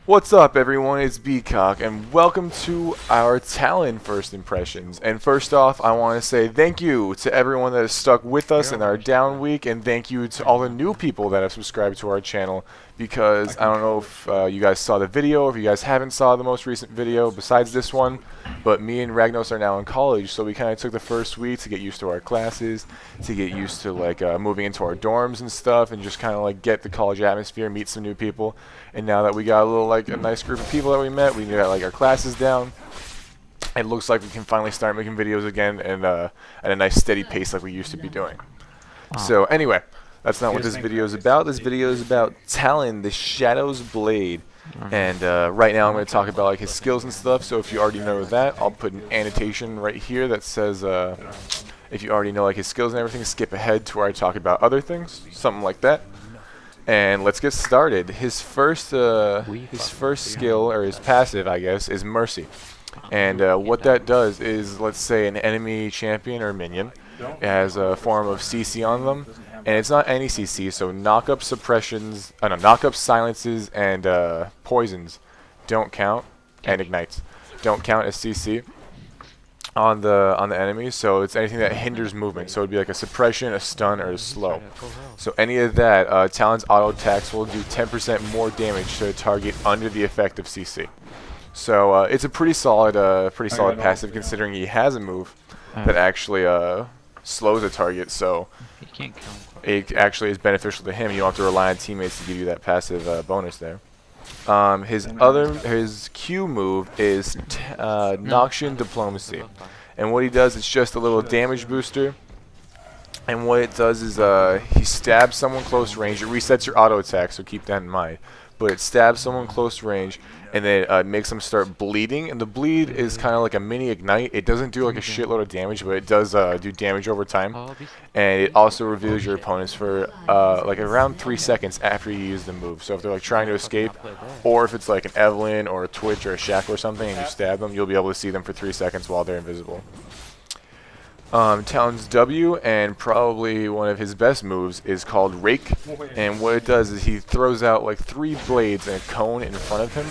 What's up, everyone? It's Beacock, and welcome to our Talon First Impressions. And first off, I want to say thank you to everyone that has stuck with us in our down week, and thank you to all the new people that have subscribed to our channel, because I don't know if you guys saw the video, or if you guys haven't saw the most recent video besides this one, but me and Ragnos are now in college, so we kind of took the first week to get used to our classes, to get used to moving into our dorms and stuff, and just kind of get the college atmosphere, meet some new people. And now that we got a nice group of people that we met, we got our classes down. It looks like we can finally start making videos again and at a nice steady pace like we used to be doing. So anyway, that's not what this video is about. This video is about Talon, the Shadow's Blade. And right now I'm going to talk about his skills and stuff. So if you already know that, I'll put an annotation right here that says if you already know his skills and everything, skip ahead to where I talk about other things, something like that. And let's get started. His first skill, or his passive, I guess, is Mercy. And what that does is, let's say an enemy champion or minion has a form of CC on them, and it's not any CC, so knock-up suppressions, knock-up silences and poisons don't count, and ignites don't count as CC on the enemy, so it's anything that hinders movement. So it'd be like a suppression, a stun, or a slow. So any of that, Talon's auto attacks will do 10% more damage to a target under the effect of CC. So it's a pretty solid passive, considering he has a move that actually slows a target. So it actually is beneficial to him. You don't have to rely on teammates to give you that passive bonus there. His Q move is Noxian Diplomacy, and what he does is just a little damage booster. And what it does is he stabs someone close range. It resets your auto attack, so keep that in mind. But it stabs someone close range, and then it makes them start bleeding. And the bleed is kind of like a mini ignite. It doesn't do a shitload of damage, but it does do damage over time. And it also reveals your opponents for around 3 seconds after you use the move. So if they're trying to escape, or if it's like an Evelyn or a Twitch or a Shack or something, and you stab them, you'll be able to see them for 3 seconds while they're invisible. Talon's W, and probably one of his best moves, is called Rake. And what it does is he throws out 3 blades in a cone in front of him.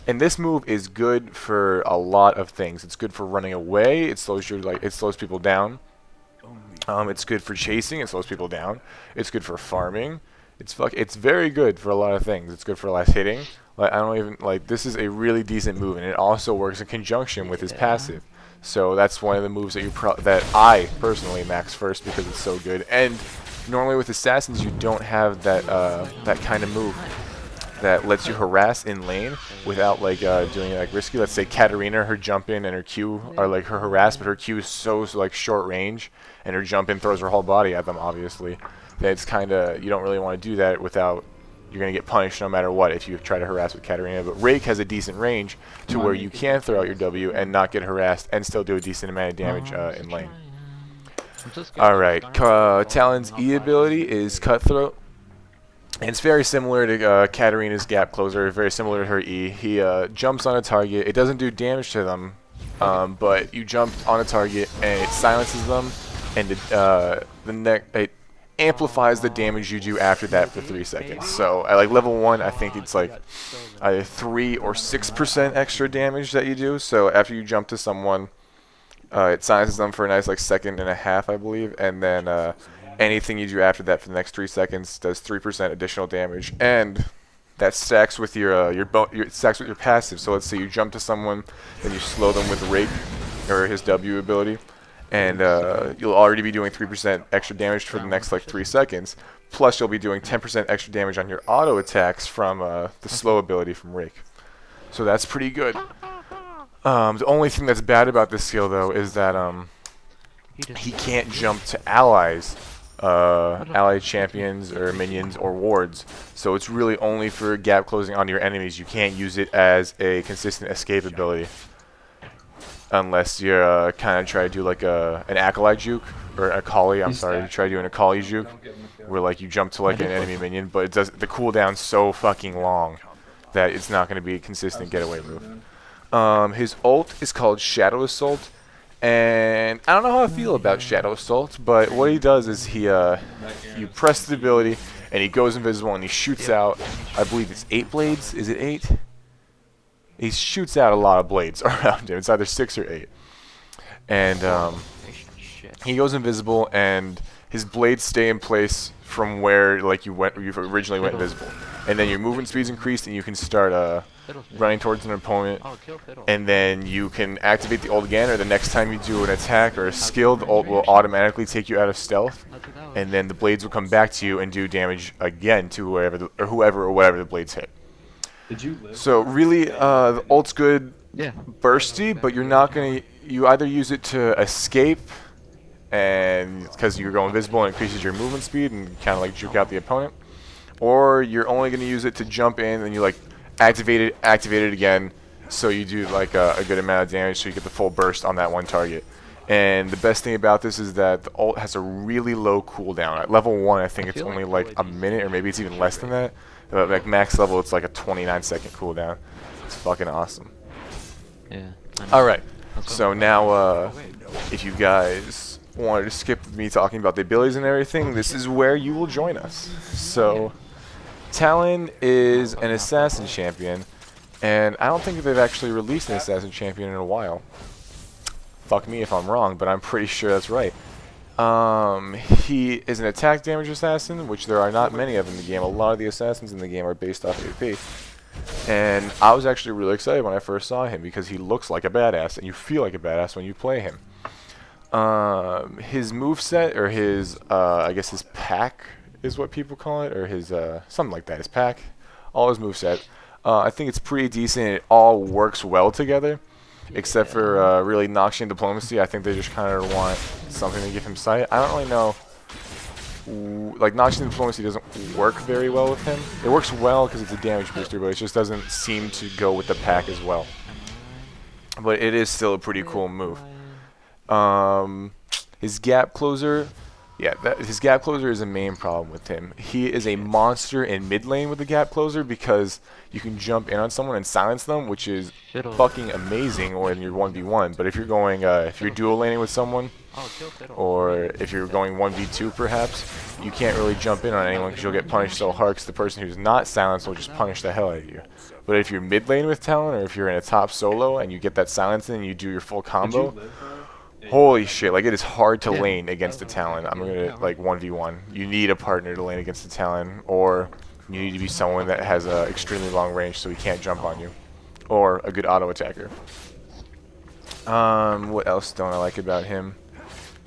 And this move is good for a lot of things. It's good for running away. It slows it slows people down. It's good for chasing. It slows people down. It's good for farming. It's very good for a lot of things. It's good for last hitting. This is a really decent move, and it also works in conjunction with his passive. So that's one of the moves that I personally max first because it's so good. And normally with assassins, you don't have that kind of move that lets you harass in lane without doing it risky. Let's say Katarina, her jump in and her Q are her harass, but her Q is so short range, and her jump in throws her whole body at them. Obviously, that it's you don't really want to do that without. You're going to get punished no matter what if you try to harass with Katarina. But Rake has a decent range to where you can throw out your W and not get harassed and still do a decent amount of damage in lane. Alright, Talon's E ability is Cutthroat. And it's very similar to Katarina's Gap Closer, very similar to her E. He jumps on a target. It doesn't do damage to them, but you jump on a target and it silences them, and it amplifies the damage you do after that for 3 seconds. So at level 1, I think it's either 3 or 6% extra damage that you do. So after you jump to someone, it silences them for a nice second and a half, I believe, and then anything you do after that for the next 3 seconds does 3% additional damage, and that stacks with your passive. So let's say you jump to someone, then you slow them with Rake or his W ability. And you'll already be doing 3% extra damage for the next 3 seconds. Plus, you'll be doing 10% extra damage on your auto attacks from the slow ability from Rake. So that's pretty good. The only thing that's bad about this skill, though, is that he can't jump to allies, allied champions or minions or wards. So it's really only for gap closing on your enemies. You can't use it as a consistent escape ability. Unless you're kind of try to do an acolyte juke, or a Akali, I'm sorry, you try doing a Akali juke, where you jump to an enemy minion, but the cooldown's so fucking long that it's not going to be a consistent getaway move. His ult is called Shadow Assault, and I don't know how I feel about Shadow Assault, but what he does is you press the ability, and he goes invisible, and he shoots out, I believe it's 8 blades, is it 8? he shoots out a lot of blades around him. It's either 6 or 8. And he goes invisible, and his blades stay in place from where like you originally went invisible. And then your movement speed's increased, and you can start running towards an opponent. And then you can activate the ult again, or the next time you do an attack or a skill, the ult will automatically take you out of stealth. And then the blades will come back to you and do damage again to whoever or whatever the blades hit. So really, the ult's good, bursty, but you're not gonna. You either use it to escape, and because you're going invisible and increases your movement speed and kind of like juke out the opponent, or you're only gonna use it to jump in and you like activate it again, so you do like a good amount of damage, so you get the full burst on that one target. And the best thing about this is that the ult has a really low cooldown. At level 1, I think it's only like a minute, or maybe it's even less than that. Like max level, it's like a 29-second cooldown. It's fucking awesome. Yeah. Alright, so now if you guys wanted to skip me talking about the abilities and everything, this is where you will join us. So, Talon is an assassin champion, and I don't think they've actually released an assassin champion in a while. Fuck me if I'm wrong, but I'm pretty sure that's right. He is an attack damage assassin, which there are not many of in the game. A lot of the assassins in the game are based off AP. And I was actually really excited when I first saw him because he looks like a badass, and you feel like a badass when you play him. His moveset, or his, I guess his pack is what people call it, or his, something like that, his pack. All his moveset. I think it's pretty decent. It all works well together. Except for really Noxian Diplomacy. I think they just kind of want something to give him sight. I don't really know. Like, Noxian Diplomacy doesn't work very well with him. It works well because it's a damage booster, but it just doesn't seem to go with the pack as well. But it is still a pretty cool move. His gap closer. Yeah, his gap closer is a main problem with him. He is a monster in mid lane with the gap closer because you can jump in on someone and silence them, which is fucking amazing when you're 1v1. But if you're going, if you're dual laning with someone, or if you're going 1v2 perhaps, you can't really jump in on anyone because you'll get punished so hard because the person who's not silenced will just punish the hell out of you. But if you're mid lane with Talon, or if you're in a top solo and you get that silence in and you do your full combo, holy shit, like it is hard to lane against a Talon. I'm gonna like 1v1. You need a partner to lane against a Talon, or you need to be someone that has a extremely long range so he can't jump on you, or a good auto attacker. What else don't I like about him?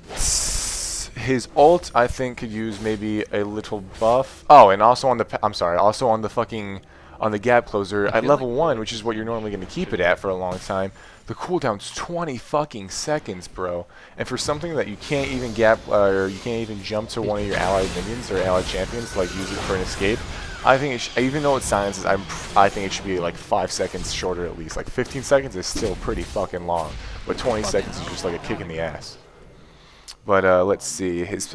His ult, I think, could use maybe a little buff. Oh, and also on the also on the fucking on the gap closer at level 1, which is what you're normally going to keep it at for a long time. The cooldown's 20 fucking seconds, bro. And for something that you can't even or you can't even jump to one of your allied minions or allied champions, like use it for an escape, I think even though it silences, I think it should be like 5 seconds shorter at least. Like 15 seconds is still pretty fucking long, but 20 seconds is just like a kick in the ass. But let's see, his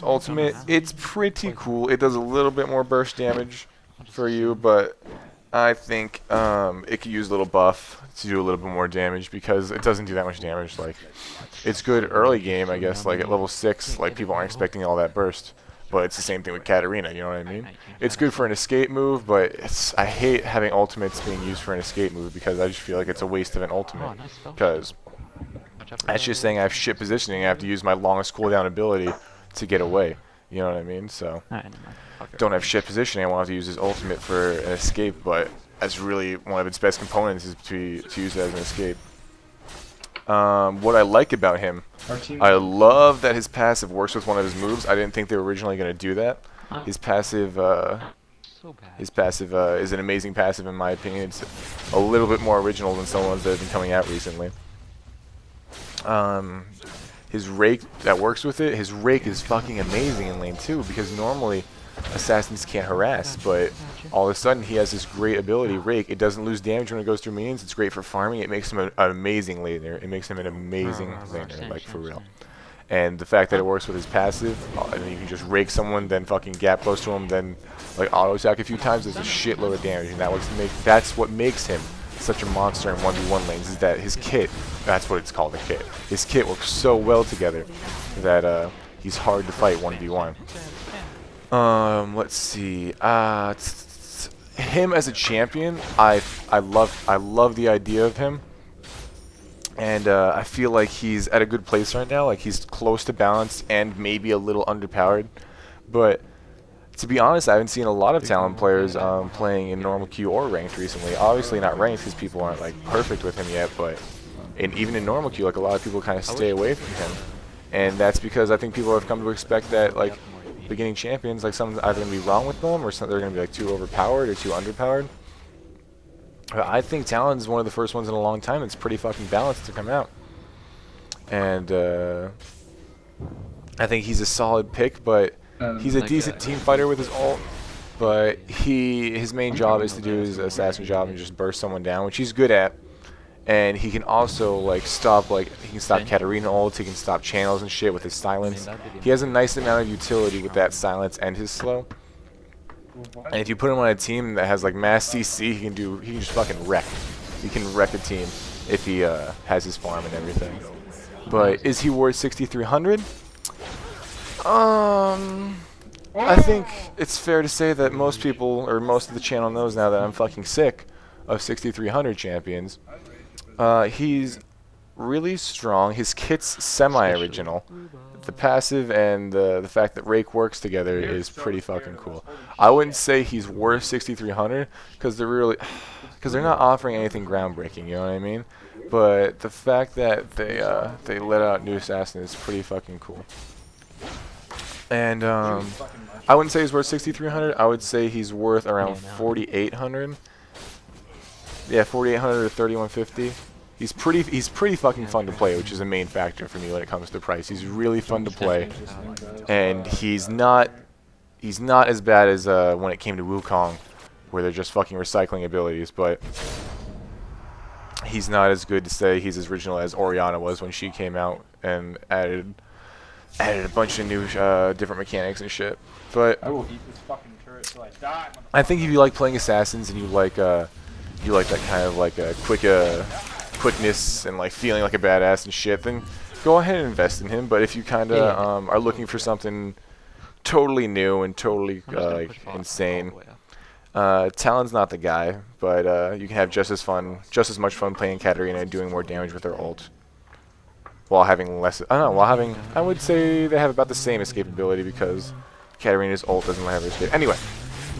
ultimate, it's pretty cool. It does a little bit more burst damage for you, but I think it could use a little buff to do a little bit more damage because it doesn't do that much damage. Like, it's good early game, I guess. Like at level 6, like people aren't expecting all that burst. But it's the same thing with Katarina, you know what I mean? It's good for an escape move, but I hate having ultimates being used for an escape move because I just feel like it's a waste of an ultimate. Because that's just saying I have shit positioning. I have to use my longest cooldown ability to get away. You know what I mean? So, don't have shit positioning. I won't have to use his ultimate for an escape, but that's really one of its best components is to use it as an escape. What I like about him, I love that his passive works with one of his moves. I didn't think they were originally going to do that. His passive is an amazing passive in my opinion. It's a little bit more original than some ones that have been coming out recently. His rake that works with it, his rake is fucking amazing in lane 2 because normally assassins can't harass, but all of a sudden he has this great ability, rake. It doesn't lose damage when it goes through minions. It's great for farming. It makes him an amazing laner. It makes him an amazing laner, like for real. And the fact that it works with his passive, and you can just rake someone, then fucking gap close to him, then like auto attack a few times, does a shitload of damage, and that's what makes him such a monster in 1v1 lanes, is that his kit, that's what it's called, a kit. His kit works so well together that he's hard to fight 1v1. Let's see. him as a champion, I love the idea of him. And I feel like he's at a good place right now. Like, he's close to balanced and maybe a little underpowered. But to be honest, I haven't seen a lot of Talon players playing in normal queue or ranked recently. Obviously not ranked because people aren't like perfect with him yet, but even in normal queue, like, a lot of people kind of stay away from him. And that's because I think people have come to expect that, like, beginning champions, like, something's either going to be wrong with them or they're going to be like too overpowered or too underpowered. I think Talon's one of the first ones in a long time that's pretty fucking balanced to come out. And I think he's a solid pick, but he's a decent team fighter with his ult. But his main job is to do his assassin job and just burst someone down, which he's good at. And he can also stop Katarina ults, he can stop channels and shit with his silence. He has a nice amount of utility with that silence and his slow. And if you put him on a team that has like mass CC, he can just fucking wreck. He can wreck a team if he has his farm and everything. But is he worth 6,300? I think it's fair to say that most people, or most of the channel knows now that I'm fucking sick of 6,300 champions. He's really strong. His kit's semi-original. The passive and the fact that Rake works together is pretty fucking cool. I wouldn't say he's worth 6,300 because they're not offering anything groundbreaking. You know what I mean? But the fact that they let out new assassin is pretty fucking cool. And I wouldn't say he's worth 6,300. I would say he's worth around 4,800. Yeah, 4,800 or 3,150. He's pretty fucking fun to play, which is a main factor for me when it comes to price. He's really fun to play, and he's not as bad as when it came to Wukong, where they're just fucking recycling abilities. But he's not as good to say he's as original as Orianna was when she came out and added a bunch of new different mechanics and shit. But I will eat this fucking turret till I die. I think if you like playing assassins and you like that kind of like quickness and like feeling like a badass and shit, then go ahead and invest in him. But if you kind of are looking for something totally new and totally insane, Talon's not the guy. But you can have just as much fun playing Katarina and doing more damage with her ult, while having less. I would say they have about the same escapability because Katarina's ult doesn't have her escape. Anyway,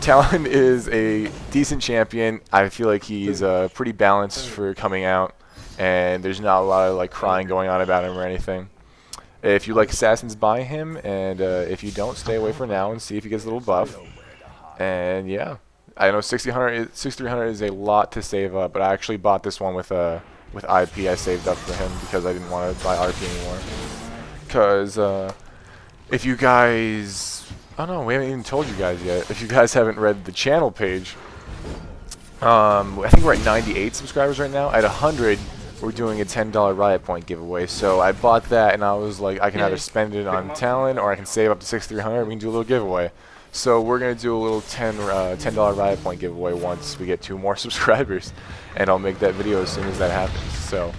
Talon is a decent champion. I feel like he's pretty balanced for coming out, and there's not a lot of like crying going on about him or anything. If you like assassins, buy him, and if you don't, stay away for now and see if he gets a little buff. And yeah, I know 6,300 is a lot to save up, but I actually bought this one with IP. I saved up for him because I didn't want to buy RP anymore. Because if you guys, I don't know, we haven't even told you guys yet. If you guys haven't read the channel page, I think we're at 98 subscribers right now. At 100, we're doing a $10 Riot Point giveaway. So I bought that, and I was like, I can either spend it on Talon or I can save up to 6,300. We can do a little giveaway. So we're gonna do a little $10 Riot Point giveaway once we get 2 more subscribers, and I'll make that video as soon as that happens. So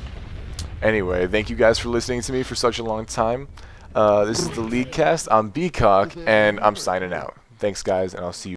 anyway, thank you guys for listening to me for such a long time. This is the League Cast. I'm Bcock, and I'm signing out. Thanks, guys, and I'll see you.